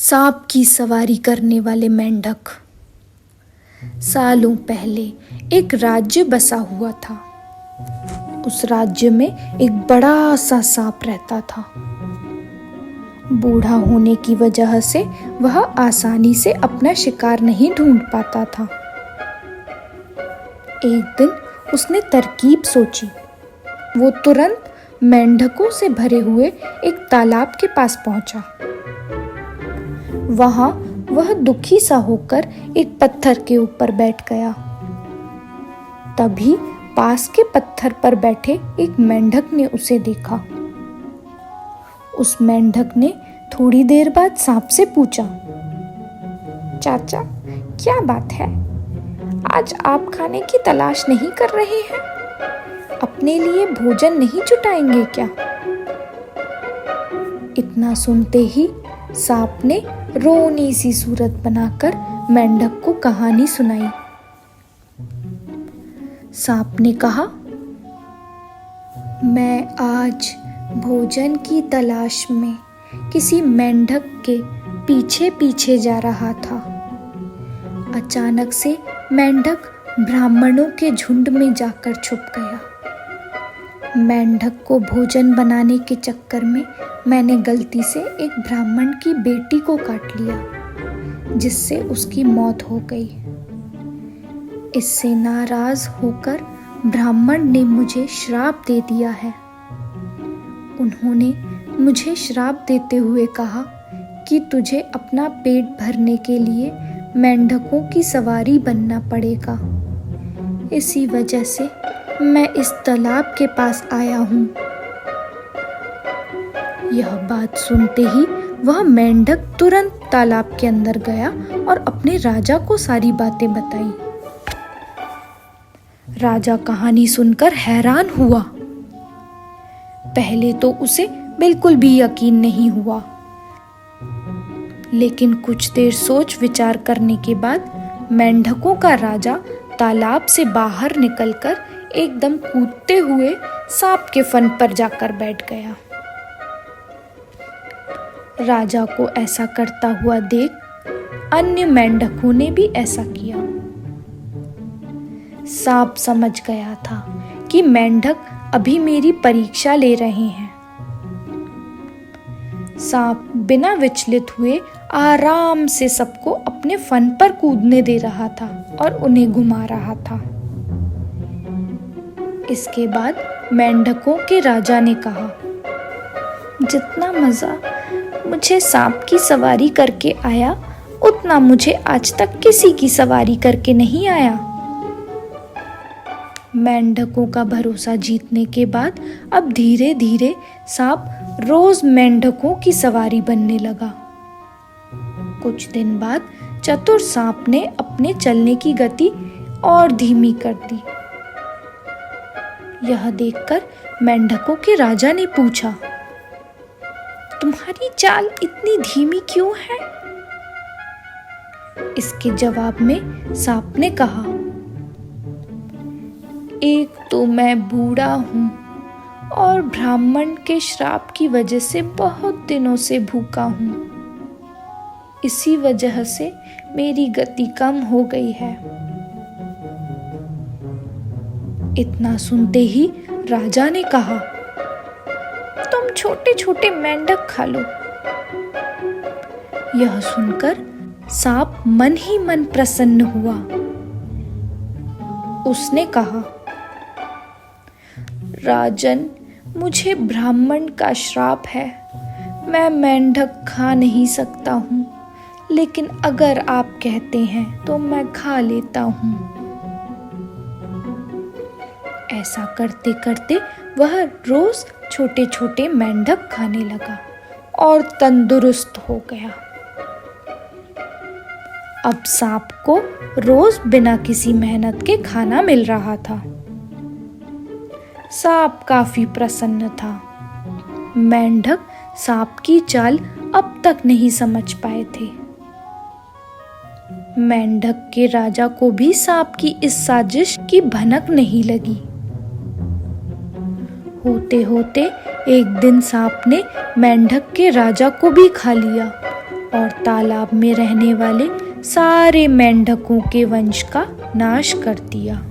सांप की सवारी करने वाले मेंढक। सालों पहले एक राज्य बसा हुआ था। उस राज्य में एक बड़ा सा सांप रहता था। बूढ़ा होने की वजह से वह आसानी से अपना शिकार नहीं ढूंढ पाता था। एक दिन उसने तरकीब सोची। वो तुरंत मेंढकों से भरे हुए एक तालाब के पास पहुंचा। वहां वह दुखी सा होकर एक पत्थर के ऊपर बैठ गया। तभी पास के पत्थर पर बैठे एक मेंढक ने उसे देखा। उस मेंढक ने थोड़ी देर बाद सांप से पूछा, चाचा, क्या बात है? आज आप खाने की तलाश नहीं कर रहे हैं? अपने लिए भोजन नहीं जुटाएंगे क्या? इतना सुनते ही सांप ने रोनी सी सूरत बनाकर मेंढक को कहानी सुनाई। सांप ने कहा, मैं आज भोजन की तलाश में किसी मेंढक के पीछे पीछे जा रहा था। अचानक से मेंढक ब्राह्मणों के झुंड में जाकर छुप गया। मेंढक को भोजन बनाने के चक्कर में मैंने गलती से एक ब्राह्मण की बेटी को काट लिया, जिससे उसकी मौत हो गई। इससे नाराज होकर ब्राह्मण ने मुझे श्राप दे दिया है। उन्होंने मुझे श्राप देते हुए कहा कि तुझे अपना पेट भरने के लिए मेंढकों की सवारी बनना पड़ेगा। इसी वजह से मैं इस तालाब के पास आया हूँ। यह बात सुनते ही वह मेंढक तुरंत तालाब के अंदर गया और अपने राजा को सारी बातें बताई। राजा कहानी सुनकर हैरान हुआ। पहले तो उसे बिल्कुल भी यकीन नहीं हुआ, लेकिन कुछ देर सोच विचार करने के बाद मेंढकों का राजा तालाब से बाहर निकलकर एकदम कूदते हुए सांप के फन पर जाकर बैठ गया। राजा को ऐसा करता हुआ देख अन्य मेंढकों ने भी ऐसा किया। सांप समझ गया था कि मेंढक अभी मेरी परीक्षा ले रहे हैं। सांप बिना विचलित हुए आराम से सबको अपने फन पर कूदने दे रहा था और उन्हें घुमा रहा था। इसके बाद मेंढकों के राजा ने कहा, जितना मजा मुझे सांप की सवारी करके आया, उतना मुझे आज तक किसी की सवारी करके नहीं आया। मेंढकों का भरोसा जीतने के बाद अब धीरे धीरे सांप रोज मेंढकों की सवारी बनने लगा। कुछ दिन बाद चतुर सांप ने अपने चलने की गति और धीमी कर दी। यह देखकर मेंढकों के राजा ने पूछा, तुम्हारी चाल इतनी धीमी क्यों है? इसके जवाब में सांप ने कहा, एक तो मैं बूढ़ा हूं और ब्राह्मण के श्राप की वजह से बहुत दिनों से भूखा हूं। इसी वजह से मेरी गति कम हो गई है। इतना सुनते ही राजा ने कहा, तुम छोटे छोटे मेंढक खा लो। यह सुनकर सांप मन ही मन प्रसन्न हुआ। उसने कहा, राजन, मुझे ब्राह्मण का श्राप है। मैं मेंढक खा नहीं सकता हूँ, लेकिन अगर आप कहते हैं तो मैं खा लेता हूँ। ऐसा करते करते वह रोज छोटे छोटे मेंढक खाने लगा और तंदुरुस्त हो गया। अब सांप को रोज बिना किसी मेहनत के खाना मिल रहा था। सांप काफी प्रसन्न था। मेंढक सांप की चाल अब तक नहीं समझ पाए थे। मेंढक के राजा को भी सांप की इस साजिश की भनक नहीं लगी। होते होते एक दिन सांप ने मेंढक के राजा को भी खा लिया और तालाब में रहने वाले सारे मेंढकों के वंश का नाश कर दिया।